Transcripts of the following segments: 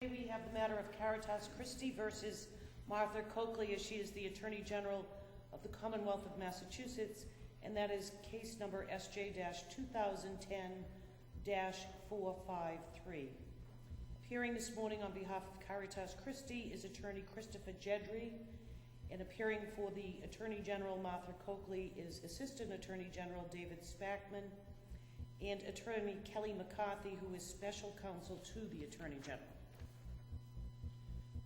We have the matter of Caritas Christi versus Martha Coakley, as she is the Attorney General of the Commonwealth of Massachusetts, and that is case number SJ-2010-453. Appearing this morning on behalf of Caritas Christi is Attorney Christopher Jedry, and appearing for the Attorney General Martha Coakley is Assistant Attorney General David Spackman and Attorney Kelly McCarthy, who is Special Counsel to the Attorney General.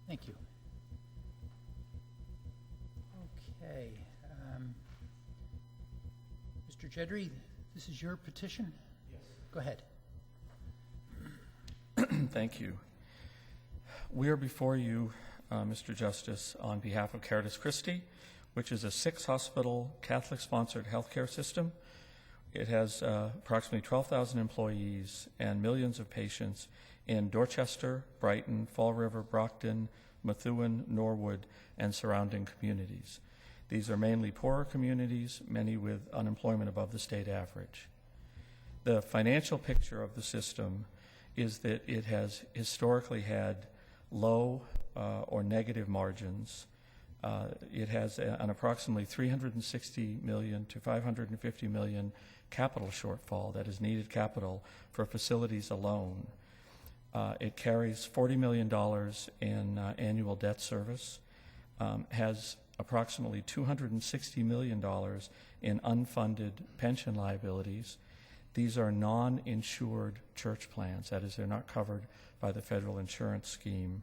Thank you. Okay. Mr. Jedry, this is your petition? Yes. Go ahead. Thank you. We are before you, Mr. Justice, on behalf of Caritas Christi, which is a 6-hospital Catholic-sponsored healthcare system. It has approximately 12,000 employees and millions of patients in Dorchester, Brighton, Fall River, Brockton, Methuen, Norwood, and surrounding communities. These are mainly poorer communities, many with unemployment above the state average. The financial picture of the system is that it has historically had low or negative margins. It has an approximately $360 million to $550 million capital shortfall, that is needed capital for facilities alone. It carries $40 million in annual debt service, has approximately $260 million in unfunded pension liabilities. These are non-insured church plans, that is, they're not covered by the federal insurance scheme.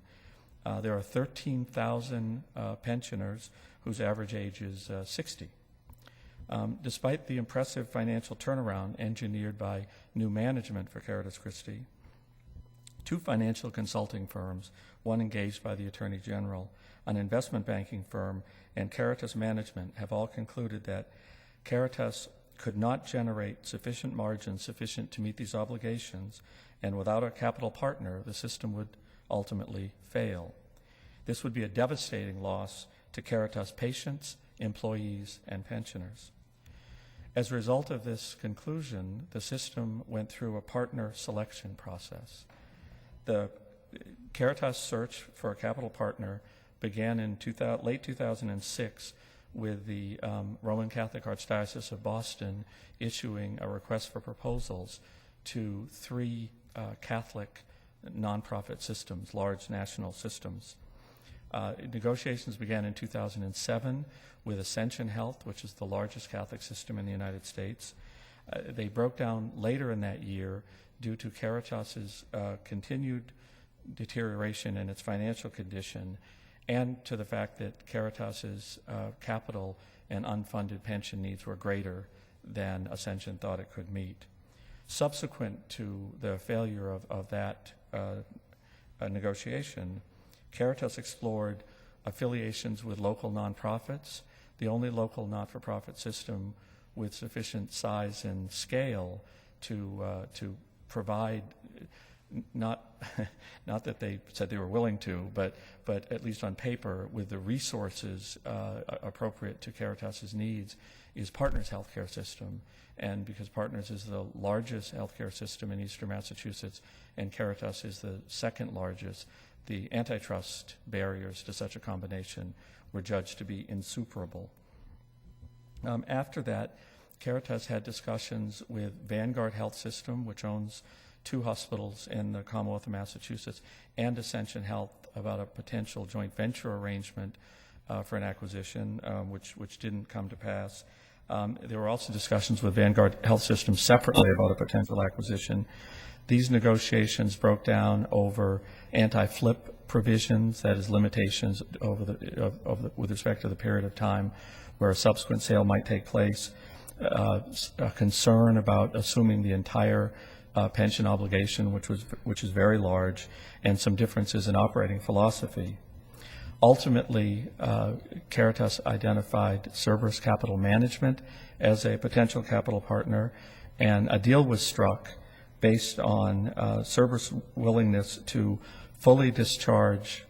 There are 13,000 pensioners whose average age is 60. Despite the impressive financial turnaround engineered by new management for Caritas Christi, 2 financial consulting firms, one engaged by the Attorney General, an investment banking firm, and Caritas Management have all concluded that Caritas could not generate sufficient margins sufficient to meet these obligations, and without a capital partner, the system would ultimately fail. This would be a devastating loss to Caritas patients, employees, and pensioners. As a result of this conclusion, the system went through a partner selection process. The Caritas search for a capital partner began in late 2006 with the Roman Catholic Archdiocese of Boston issuing a request for proposals to 3 Catholic nonprofit systems, large national systems. Negotiations began in 2007 with Ascension Health, which is the largest Catholic system in the United States. They broke down later in that year due to Caritas's continued deterioration in its financial condition, and to the fact that Caritas's capital and unfunded pension needs were greater than Ascension thought it could meet. Subsequent to the failure of that negotiation, Caritas explored affiliations with local nonprofits, the only local not-for-profit system with sufficient size and scale to provide, not that they said they were willing to, but at least on paper, with the resources appropriate to Caritas's needs, is Partners Healthcare System. And because Partners is the largest healthcare system in Eastern Massachusetts and Caritas is the second largest, the antitrust barriers to such a combination were judged to be insuperable. After that, Caritas had discussions with Vanguard Health System, which owns 2 hospitals in the Commonwealth of Massachusetts, and Ascension Health about a potential joint venture arrangement for an acquisition, which didn't come to pass. There were also discussions with Vanguard Health System separately about a potential acquisition. These negotiations broke down over anti-flip provisions, that is, limitations with respect to the period of time where a subsequent sale might take place, a concern about assuming the entire pension obligation, which is very large, and some differences in operating philosophy. Ultimately, Caritas identified Cerberus Capital Management as a potential capital partner, and a deal was struck based on Cerberus' willingness to fully discharge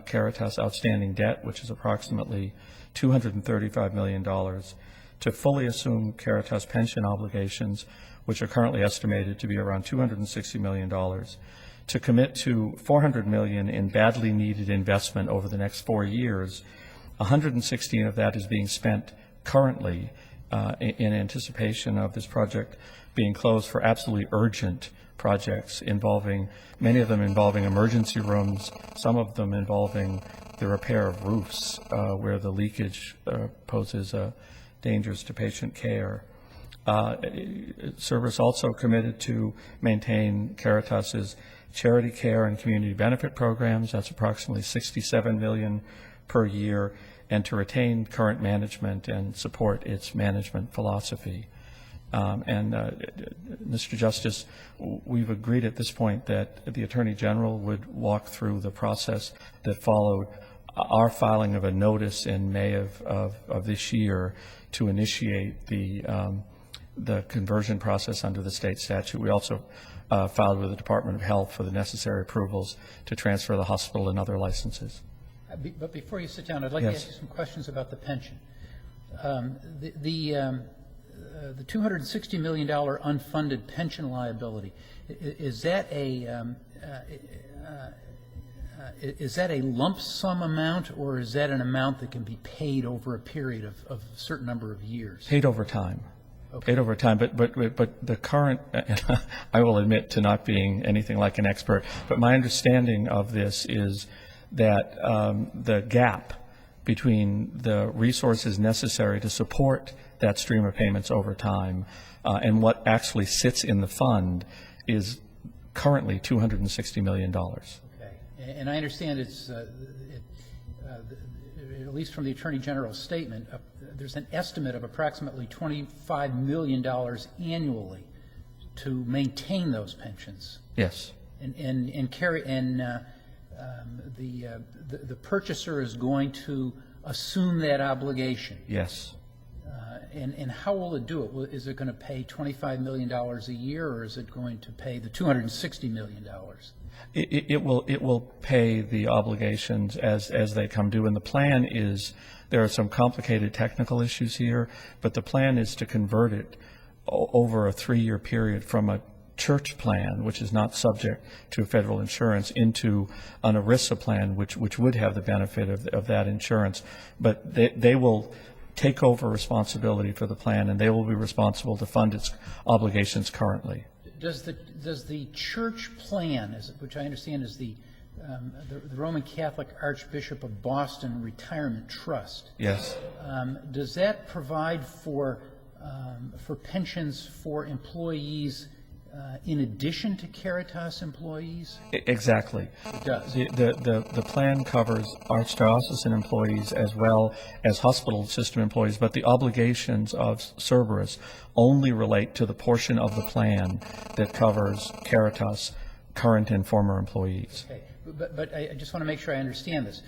Caritas' outstanding debt, which is approximately $235 million, to fully assume Caritas' pension obligations, which are currently estimated to be around $260 million, to commit to $400 million in badly needed investment over the next 4 years. 116 of that is being spent currently in anticipation of this project being closed for absolutely urgent projects many of them involving emergency rooms, some of them involving the repair of roofs where the leakage poses dangers to patient care. Cerberus also committed to maintain Caritas's charity care and community benefit programs. That's approximately $67 million per year, and to retain current management and support its management philosophy. Mr. Justice, we've agreed at this point that the Attorney General would walk through the process that followed our filing of a notice in May of this year to initiate the conversion process under the state statute. We also filed with the Department of Health for the necessary approvals to transfer the hospital and other licenses. But before you sit down, I'd like Yes. to ask you some questions about the pension. The $260 million unfunded pension liability, is that a lump sum amount, or is that an amount that can be paid over a period of a certain number of years? Paid over time. Okay. Paid over time, but the current, I will admit to not being anything like an expert, but my understanding of this is that the gap between the resources necessary to support that stream of payments over time and what actually sits in the fund is currently $260 million. Okay. And I understand it's, at least from the Attorney General's statement, there's an estimate of approximately $25 million annually to maintain those pensions. Yes. The purchaser is going to assume that obligation. Yes. And how will it do it? Is it going to pay $25 million a year, or is it going to pay the $260 million? It will pay the obligations as they come due, and the plan is, there are some complicated technical issues here, but the plan is to convert it over a 3-year period from a church plan, which is not subject to federal insurance, into an ERISA plan, which would have the benefit of that insurance. But they will take over responsibility for the plan, and they will be responsible to fund its obligations currently. Does the church plan, which I understand is the Roman Catholic Archbishop of Boston Retirement Trust, Yes. Does that provide for pensions for employees in addition to Caritas employees? Exactly. It does. The plan covers archdiocesan employees as well as hospital system employees, but the obligations of Cerberus only relate to the portion of the plan that covers Caritas current and former employees. Okay. But I just want to make sure I understand this.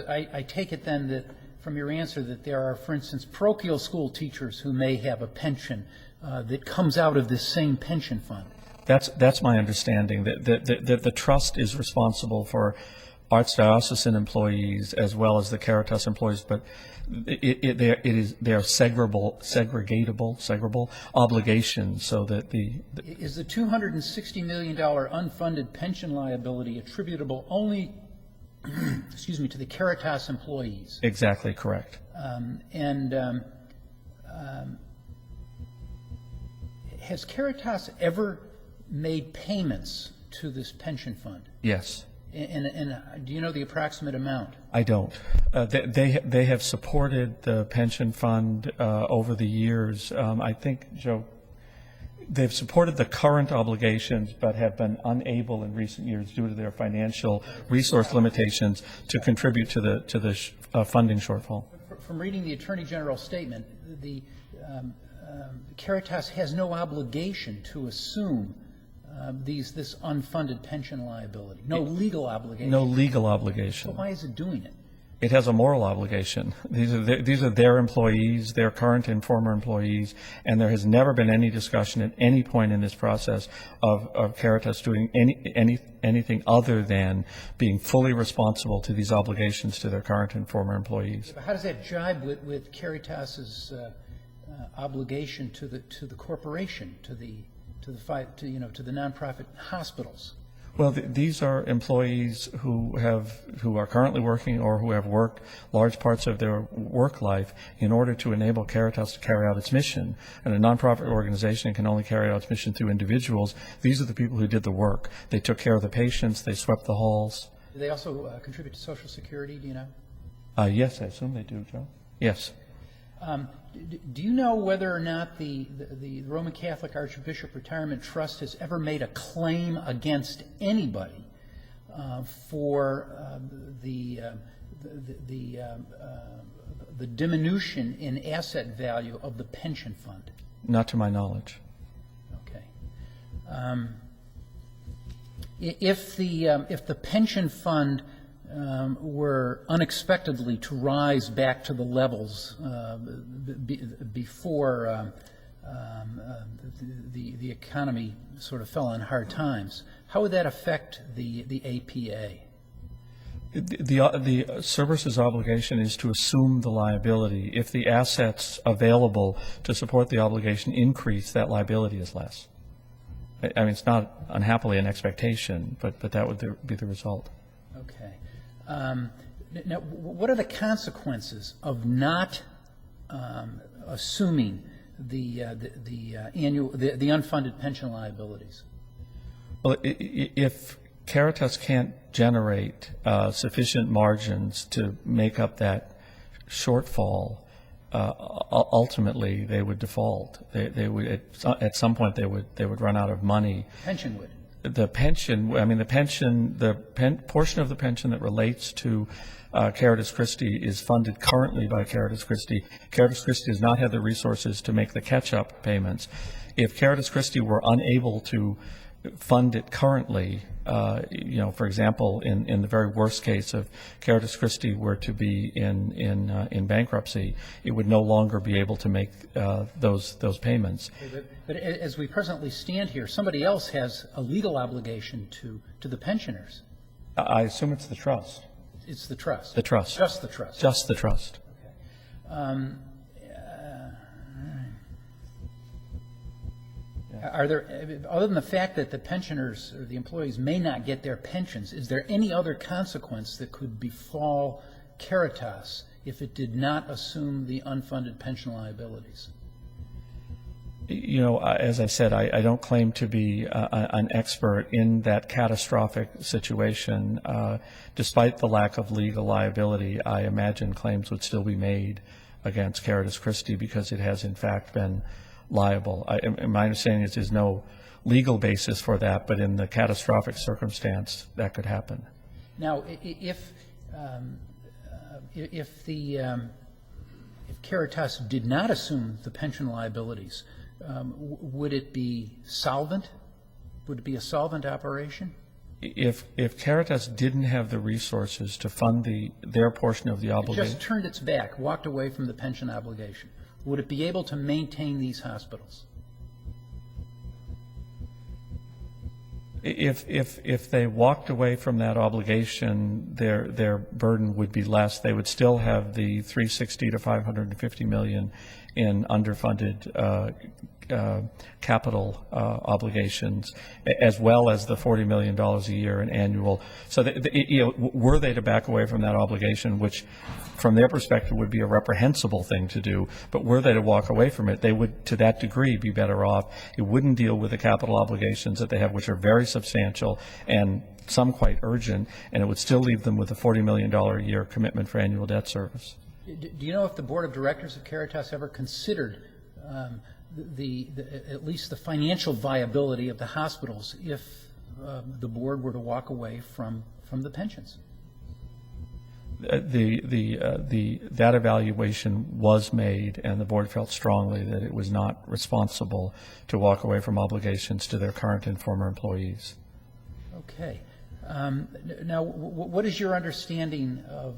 I take it then that from your answer that there are, for instance, parochial school teachers who may have a pension that comes out of this same pension fund. That's my understanding, that the trust is responsible for archdiocesan employees as well as the Caritas employees, but they are segregable obligations, so that Is the $260 million unfunded pension liability attributable only to the Caritas employees? Exactly correct. Has Caritas ever made payments to this pension fund? Yes. And do you know the approximate amount? I don't. They have supported the pension fund over the years. I think, Joe, they've supported the current obligations, but have been unable in recent years, due to their financial resource limitations, to contribute to the funding shortfall. From reading the Attorney General's statement, the Caritas has no obligation to assume this unfunded pension liability. No legal obligation. No legal obligation. So why is it doing it? It has a moral obligation. These are their employees, their current and former employees, and there has never been any discussion at any point in this process of Caritas doing anything other than being fully responsible to these obligations to their current and former employees. How does that jibe with Caritas's obligation to the corporation, to the nonprofit hospitals? Well, these are employees who are currently working or who have worked large parts of their work life in order to enable Caritas to carry out its mission. And a nonprofit organization can only carry out its mission through individuals. These are the people who did the work. They took care of the patients. They swept the halls. Do they also contribute to Social Security, do you know? Yes, I assume they do, Joe. Yes. Do you know whether or not the Roman Catholic Archbishop Retirement Trust has ever made a claim against anybody for the diminution in asset value of the pension fund? Not to my knowledge. Okay. If the pension fund were unexpectedly to rise back to the levels before the economy sort of fell on hard times, how would that affect the APA? The services obligation is to assume the liability. If the assets available to support the obligation increase, that liability is less. I mean, it's not unhappily an expectation, but that would be the result. Okay. Now, what are the consequences of not assuming the unfunded pension liabilities? Well, if Caritas can't generate sufficient margins to make up that shortfall, ultimately they would default. They would at some point they would run out of money. Pension would. The pension, I mean, the portion of the pension that relates to Caritas Christi is funded currently by Caritas Christi. Caritas Christi does not have the resources to make the catch-up payments. If Caritas Christi were unable to fund it currently, for example, in the very worst case of Caritas Christi were to be in bankruptcy, it would no longer be able to make those payments. But as we presently stand here, somebody else has a legal obligation to the pensioners. I assume it's the trust. It's the trust. The trust. Just the trust. Just the trust. Okay. Are there, other than the fact that the pensioners or the employees may not get their pensions, is there any other consequence that could befall Caritas if it did not assume the unfunded pension liabilities? As I said, I don't claim to be an expert in that catastrophic situation. Despite the lack of legal liability, I imagine claims would still be made against Caritas Christi because it has in fact been liable. My understanding is there's no legal basis for that, but in the catastrophic circumstance, that could happen. Now, if Caritas did not assume the pension liabilities, would it be solvent? Would it be a solvent operation? If Caritas didn't have the resources to fund their portion of the obligation, it just turned its back, walked away from the pension obligation, would it be able to maintain these hospitals? If they walked away from that obligation, their burden would be less. They would still have the $360 to $550 million in underfunded capital obligations, as well as the $40 million a year in annual. So, were they to back away from that obligation, which from their perspective would be a reprehensible thing to do, but were they to walk away from it, they would, to that degree, be better off. It wouldn't deal with the capital obligations that they have, which are very substantial and some quite urgent, and it would still leave them with a $40 million a year commitment for annual debt service. Do you know if the board of directors of Caritas ever considered at least the financial viability of the hospitals if the board were to walk away from the pensions? That evaluation was made, and the board felt strongly that it was not responsible to walk away from obligations to their current and former employees. Okay. Now, what is your understanding of,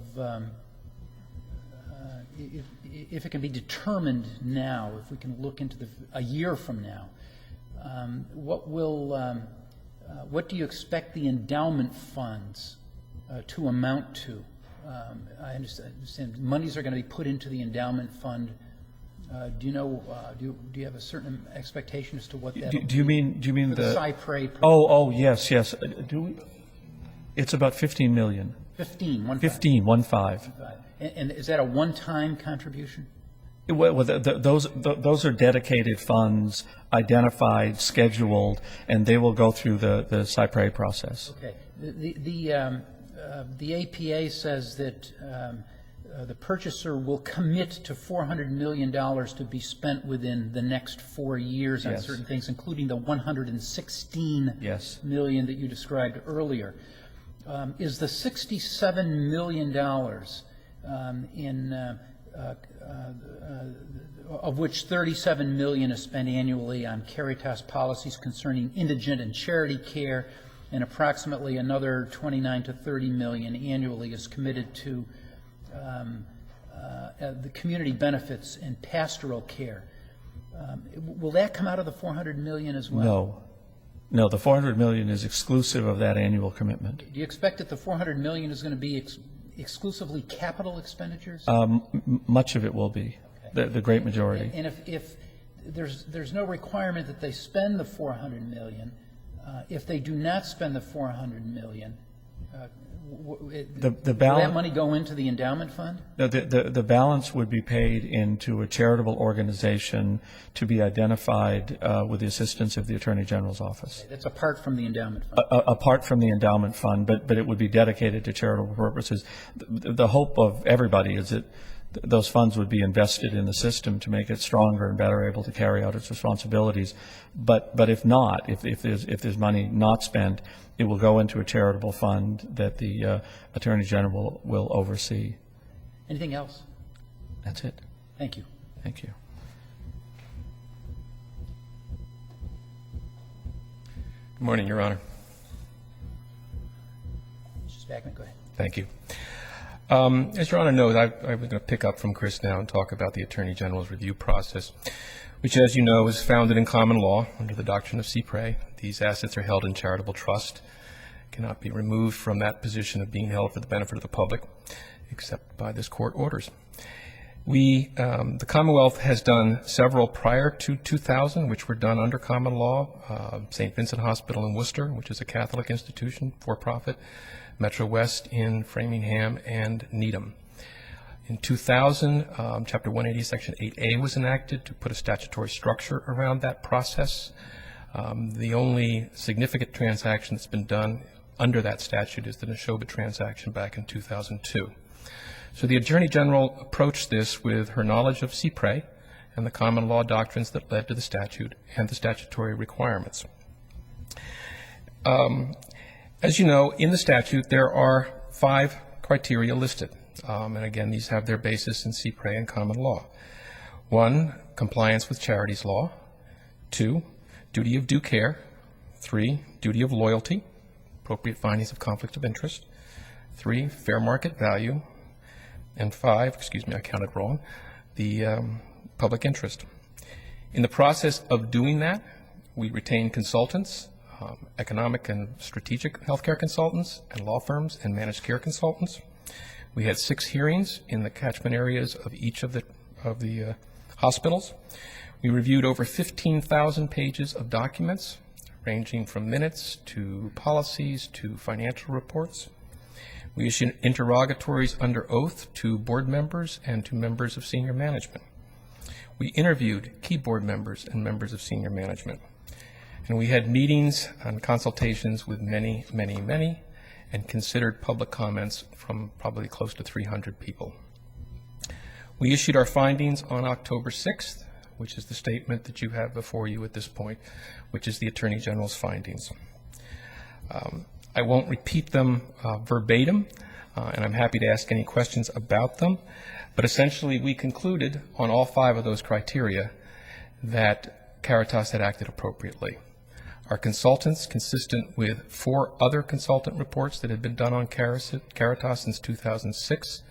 if it can be determined now, if we can look into a year from now, what do you expect the endowment funds to amount to? I understand monies are going to be put into the endowment fund Do you know, do you have a certain expectation as to what that? Do you mean the Cypre? Oh, yes. Do we? It's about 15 million. 15, 15, 15. And is that a one-time contribution? Well, those are dedicated funds, identified, scheduled, and they will go through the Cypre process. Okay. The APA says that the purchaser will commit to $400 million to be spent within the next 4 years on Yes. certain things, including the $116 Yes. million that you described earlier. Is the $67 million of which $37 million is spent annually on Caritas policies concerning indigent and charity care, and approximately another 29 to 30 million annually is committed to the community benefits and pastoral care. Will that come out of the $400 million as well? No, the $400 million is exclusive of that annual commitment. Do you expect that the $400 million is going to be exclusively capital expenditures? Much of it will be, the great majority. And if there's no requirement that they spend the $400 million, if they do not spend the $400 million, will that money go into the endowment fund? No, the balance would be paid into a charitable organization to be identified with the assistance of the Attorney General's office. Okay, that's apart from the endowment fund. Apart from the endowment fund, but it would be dedicated to charitable purposes. The hope of everybody is that those funds would be invested in the system to make it stronger and better able to carry out its responsibilities. But if not, if there's money not spent, it will go into a charitable fund that the Attorney General will oversee. Anything else? That's it. Thank you. Thank you. Good morning, Your Honor. Mr. Spackman, go ahead. Thank you. As Your Honor knows, I'm going to pick up from Chris now and talk about the Attorney General's review process, which, as you know, is founded in common law under the doctrine of Cypre. These assets are held in charitable trust, cannot be removed from that position of being held for the benefit of the public, except by this court orders. The Commonwealth has done several prior to 2000, which were done under common law. St. Vincent Hospital in Worcester, which is a Catholic institution, for-profit. Metro West in Framingham and Needham. In 2000, Chapter 180, Section 8A was enacted to put a statutory structure around that process. The only significant transaction that's been done under that statute is the Neshoba transaction back in 2002. So the Attorney General approached this with her knowledge of Cypre and the common law doctrines that led to the statute and the statutory requirements. As you know, in the statute, there are 5 criteria listed. And again, these have their basis in Cypre and common law. 1, compliance with charities law. 2, duty of due care. 3, duty of loyalty, appropriate findings of conflict of interest. 3, fair market value. And 5, I counted wrong, the public interest. In the process of doing that, we retain consultants, economic and strategic healthcare consultants, and law firms and managed care consultants. We had 6 hearings in the catchment areas of each of the hospitals. We reviewed over 15,000 pages of documents, ranging from minutes to policies to financial reports. We issued interrogatories under oath to board members and to members of senior management. We interviewed key board members and members of senior management. And we had meetings and consultations with many, and considered public comments from probably close to 300 people. We issued our findings on October 6th, which is the statement that you have before you at this point, which is the Attorney General's findings. I won't repeat them verbatim, and I'm happy to ask any questions about them, but essentially we concluded on all 5 of those criteria that Caritas had acted appropriately. Our consultants, consistent with 4 other consultant reports that had been done on Caritas since 2006,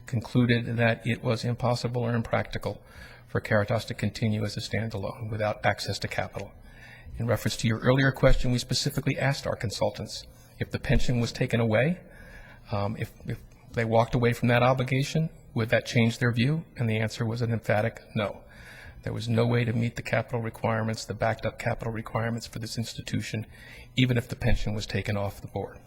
concluded that it was impossible or impractical for Caritas to continue as a standalone without access to capital. In reference to your earlier question, we specifically asked our consultants if the pension was taken away, if they walked away from that obligation, would that change their view? And the answer was an emphatic no. There was no way to meet the capital requirements, the backed up capital requirements for this institution, even if the pension was taken off the board.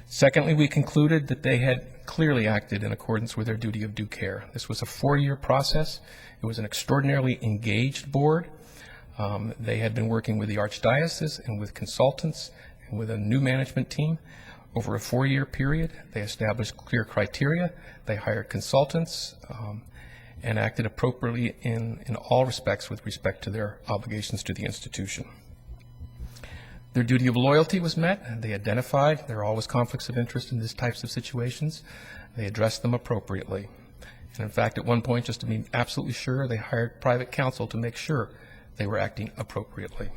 Secondly, we concluded that they had clearly acted in accordance with their duty of due care. This was a 4-year process. It was an extraordinarily engaged board. They had been working with the Archdiocese and with consultants and with a new management team over a 4-year period. They established clear criteria. They hired consultants and acted appropriately in all respects with respect to their obligations to the institution. Their duty of loyalty was met. They identified there are always conflicts of interest in these types of situations. They addressed them appropriately. And in fact, at one point, just to be absolutely sure, they hired private counsel to make sure they were acting appropriately.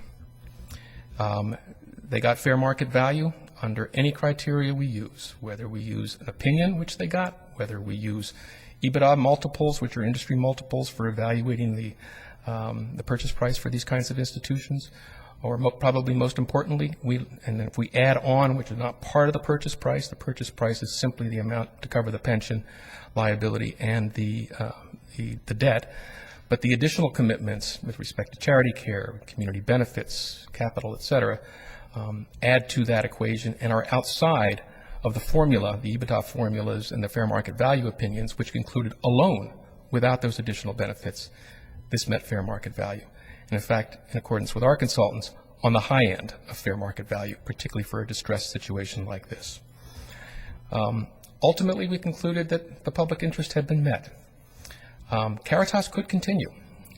They got fair market value under any criteria we use, whether we use an opinion, which they got, whether we use EBITDA multiples, which are industry multiples for evaluating the purchase price for these kinds of institutions, or probably most importantly, and if we add on, which is not part of the purchase price is simply the amount to cover the pension liability and the debt, but the additional commitments with respect to charity care, community benefits, capital, et cetera, add to that equation and are outside of the formula, the EBITDA formulas and the fair market value opinions, which concluded alone, without those additional benefits, this met fair market value. And in fact, in accordance with our consultants, on the high end of fair market value, particularly for a distressed situation like this. Ultimately, we concluded that the public interest had been met. Caritas could continue.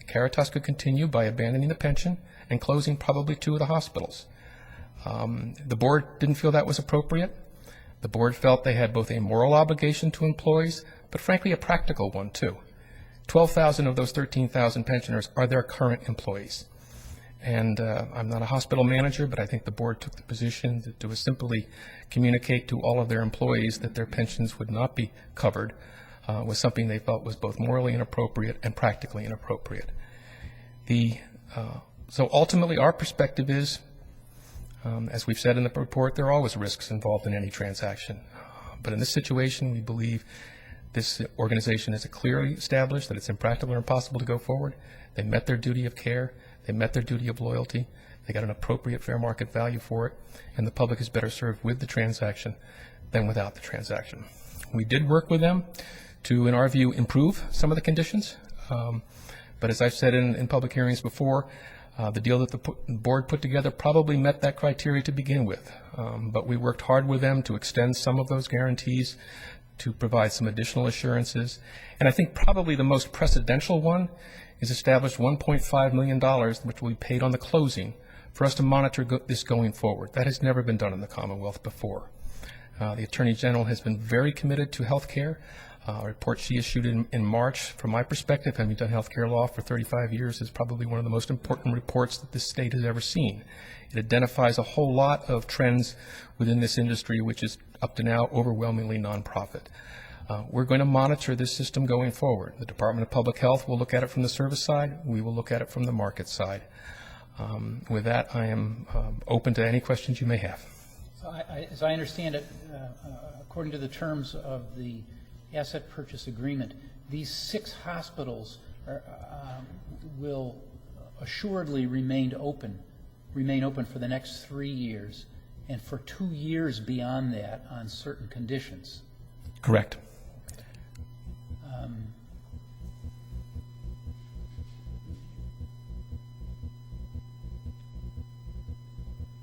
Caritas could continue by abandoning the pension and closing probably 2 of the hospitals. The board didn't feel that was appropriate. The board felt they had both a moral obligation to employees, but frankly a practical one too. 12,000 of those 13,000 pensioners are their current employees. And I'm not a hospital manager, but I think the board took the position to simply communicate to all of their employees that their pensions would not be covered was something they felt was both morally inappropriate and practically inappropriate. So ultimately our perspective is, as we've said in the report, there are always risks involved in any transaction. But in this situation, we believe this organization has clearly established that it's impractical or impossible to go forward. They met their duty of care. They met their duty of loyalty. They got an appropriate fair market value for it, and the public is better served with the transaction than without the transaction. We did work with them to, in our view, improve some of the conditions. But as I've said in public hearings before, the deal that the board put together probably met that criteria to begin with. But we worked hard with them to extend some of those guarantees, to provide some additional assurances. And I think probably the most precedential one is established $1.5 million, which will be paid on the closing, for us to monitor this going forward. That has never been done in the Commonwealth before. The Attorney General has been very committed to health care. A report she issued in March, from my perspective, having done healthcare law for 35 years, is probably one of the most important reports that this state has ever seen. It identifies a whole lot of trends within this industry, which is up to now overwhelmingly nonprofit. We're going to monitor this system going forward. The Department of Public Health will look at it from the service side. We will look at it from the market side. With that, I am open to any questions you may have. So as I understand it, according to the terms of the asset purchase agreement, these 6 hospitals will assuredly remain open for the next 3 years, and for 2 years beyond that on certain conditions. Correct.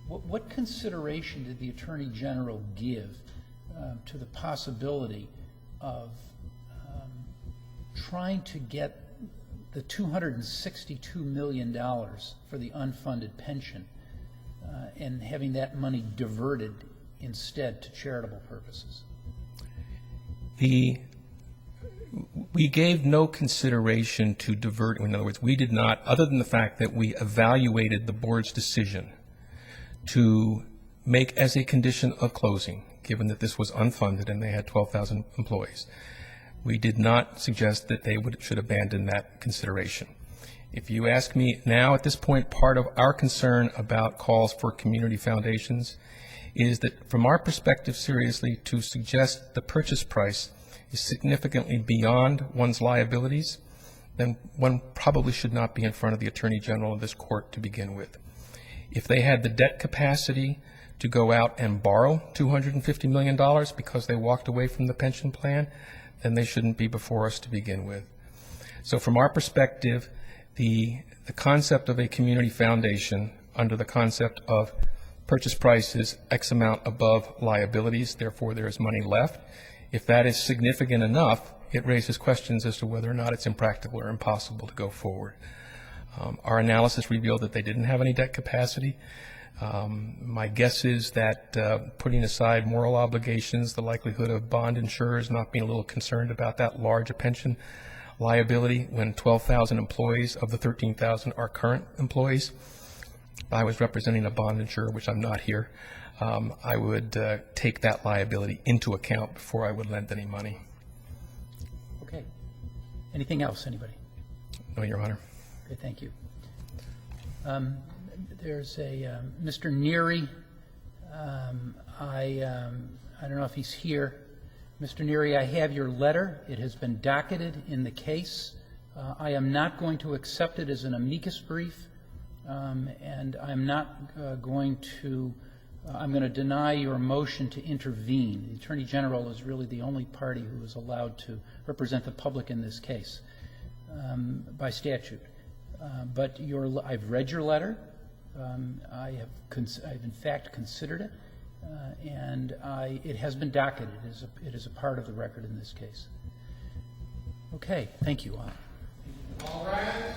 What consideration did the Attorney General give to the possibility of trying to get the $262 million for the unfunded pension and having that money diverted instead to charitable purposes? We gave no consideration to divert. In other words, we did not, other than the fact that we evaluated the board's decision to make as a condition of closing, given that this was unfunded and they had 12,000 employees. We did not suggest that they should abandon that consideration. If you ask me now at this point, part of our concern about calls for community foundations is that from our perspective, seriously, to suggest the purchase price is significantly beyond one's liabilities then one probably should not be in front of the Attorney General of this court to begin with. If they had the debt capacity to go out and borrow $250 million because they walked away from the pension plan, then they shouldn't be before us to begin with. So from our perspective, the concept of a community foundation under the concept of purchase price is X amount above liabilities, therefore there is money left. If that is significant enough, it raises questions as to whether or not it's impractical or impossible to go forward. Our analysis revealed that they didn't have any debt capacity. My guess is that putting aside moral obligations, the likelihood of bond insurers not being a little concerned about that large a pension liability when 12,000 employees of the 13,000 are current employees. If I was representing a bond insurer, which I'm not here, I would take that liability into account before I would lend any money. Okay. Anything else, anybody? No, Your Honor. Okay, thank you. There's a Mr. Neary. I don't know if he's here. Mr. Neary, I have your letter. It has been docketed in the case. I am not going to accept it as an amicus brief, and I'm not going to I'm going to deny your motion to intervene. The Attorney General is really the only party who is allowed to represent the public in this case by statute. But I've read your letter. I've in fact considered it, and it has been docketed. It is a part of the record in this case. Okay, thank you all. All rise.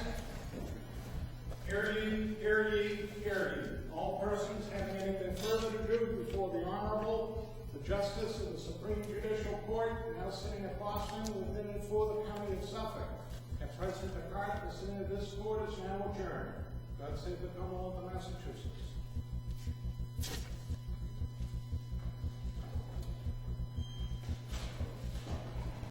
Hear ye, hear ye, hear ye. All persons having anything further to do before the Honorable, the Justice of the Supreme Judicial Court, now sitting at Boston within and for the County of Suffolk. At present, the court, the sitting of this court is now adjourned. God save the Commonwealth of Massachusetts.